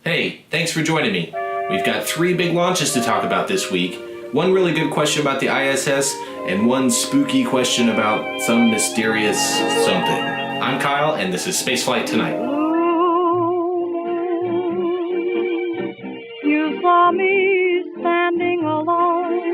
Hey, thanks for joining me. We've got 3 big launches to talk about this week. One really good question about the ISS, and one spooky question about some mysterious something. I'm Kyle, and this is Spaceflight Tonight. You saw me standing alone.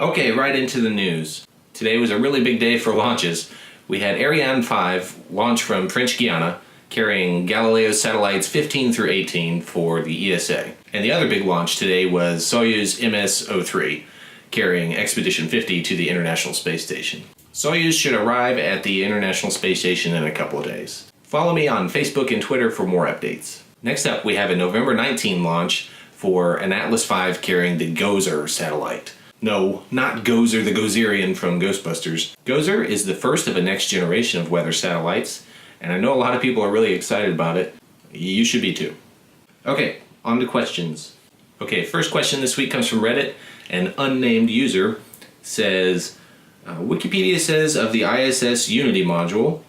Okay, right into the news. Today was a really big day for launches. We had Ariane 5 launch from French Guiana, carrying Galileo satellites 15 through 18 for the ESA. And the other big launch today was Soyuz MS03, carrying Expedition 50 to the International Space Station. Soyuz should arrive at the International Space Station in a couple of days. Follow me on Facebook and Twitter for more updates. Next up, we have a November 19 launch for an Atlas V carrying the Gozer satellite. No, not Gozer the Gozerian from Ghostbusters. Gozer is the first of a next generation of weather satellites, and I know a lot of people are really excited about it. You should be too. Okay, on to questions. Okay, first question this week comes from Reddit. An unnamed user says, Wikipedia says of the ISS Unity module,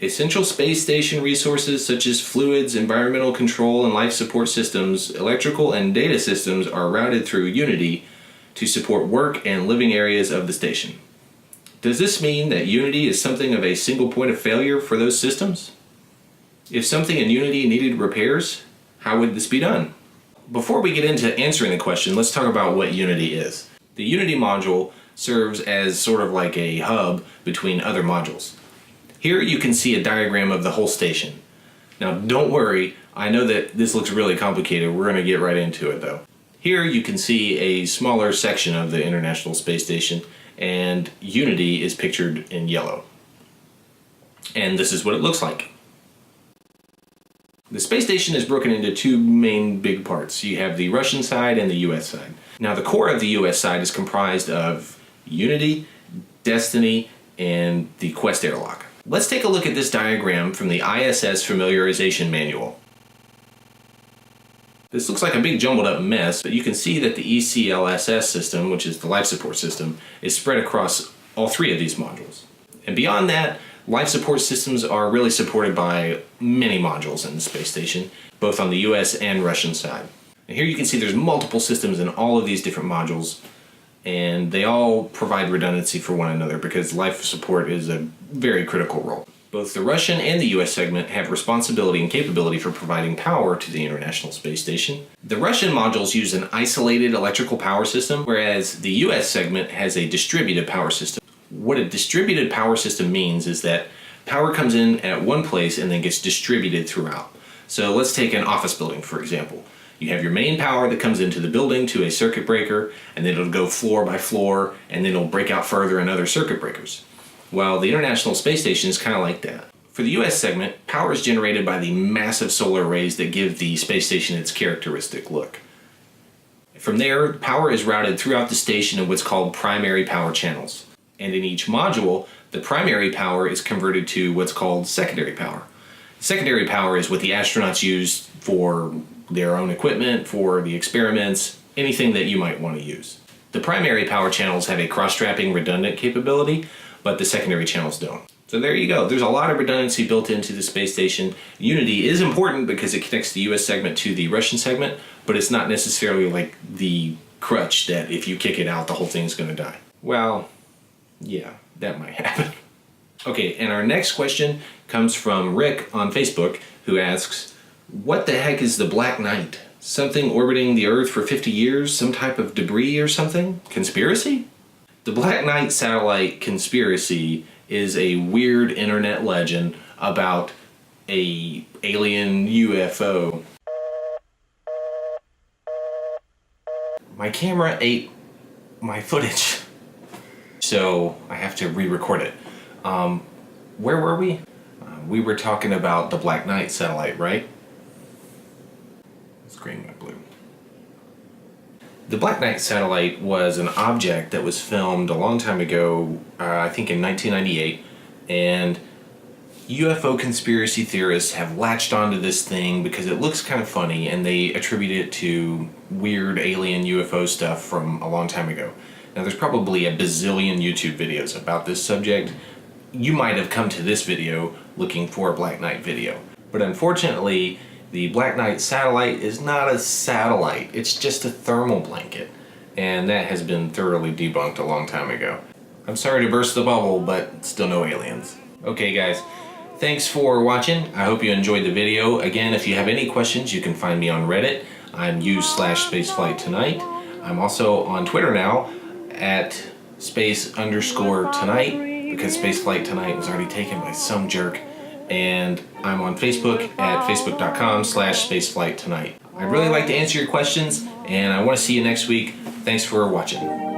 essential space station resources such as fluids, environmental control, and life support systems, electrical and data systems are routed through Unity to support work and living areas of the station. Does this mean that Unity is something of a single point of failure for those systems? If something in Unity needed repairs, how would this be done? Before we get into answering the question, let's talk about what Unity is. The Unity module serves as sort of like a hub between other modules. Here you can see a diagram of the whole station. Now don't worry, I know that this looks really complicated. We're going to get right into it though. Here you can see a smaller section of the International Space Station, and Unity is pictured in yellow. And this is what it looks like. The space station is broken into 2 main big parts. You have the Russian side and the US side. Now the core of the US side is comprised of Unity, Destiny, and the Quest airlock. Let's take a look at this diagram from the ISS Familiarization Manual. This looks like a big jumbled up mess, but you can see that the ECLSS system, which is the life support system, is spread across all 3 of these modules. And beyond that, life support systems are really supported by many modules in the space station, both on the US and Russian side. And here you can see there's multiple systems in all of these different modules, and they all provide redundancy for one another because life support is a very critical role. Both the Russian and the US segment have responsibility and capability for providing power to the International Space Station. The Russian modules use an isolated electrical power system, whereas the US segment has a distributed power system. What a distributed power system means is that power comes in at one place and then gets distributed throughout. So let's take an office building, for example. You have your main power that comes into the building to a circuit breaker, and then it'll go floor by floor, and then it'll break out further in other circuit breakers. Well, the International Space Station is kind of like that. For the US segment, power is generated by the massive solar arrays that give the space station its characteristic look. From there, power is routed throughout the station in what's called primary power channels. And in each module, the primary power is converted to what's called secondary power. Secondary power is what the astronauts use for their own equipment, for the experiments, anything that you might want to use. The primary power channels have a cross-strapping redundant capability, but the secondary channels don't. So there you go. There's a lot of redundancy built into the space station. Unity is important because it connects the US segment to the Russian segment, but it's not necessarily like the crutch that if you kick it out, the whole thing's going to die. Well, yeah, that might happen. Okay, and our next question comes from Rick on Facebook, who asks, what the heck is the Black Knight? Something orbiting the Earth for 50 years? Some type of debris or something? Conspiracy? The Black Knight satellite conspiracy is a weird internet legend about a alien UFO. My camera ate my footage, so I have to re-record it. Where were we? We were talking about the Black Knight satellite, right? It's green, not blue. The Black Knight satellite was an object that was filmed a long time ago, I think in 1998, and UFO conspiracy theorists have latched onto this thing because it looks kind of funny, and they attribute it to weird alien UFO stuff from a long time ago. Now there's probably a bazillion YouTube videos about this subject. You might have come to this video looking for a Black Knight video, but unfortunately The Black Knight satellite is not a satellite, it's just a thermal blanket. And that has been thoroughly debunked a long time ago. I'm sorry to burst the bubble, but still no aliens. Okay guys, thanks for watching. I hope you enjoyed the video. Again, if you have any questions, you can find me on Reddit. I'm u/Spaceflight Tonight. I'm also on Twitter now at space_tonight because Spaceflight Tonight was already taken by some jerk. And I'm on Facebook at facebook.com/spaceflight tonight. I'd really like to answer your questions, and I want to see you next week. Thanks for watching.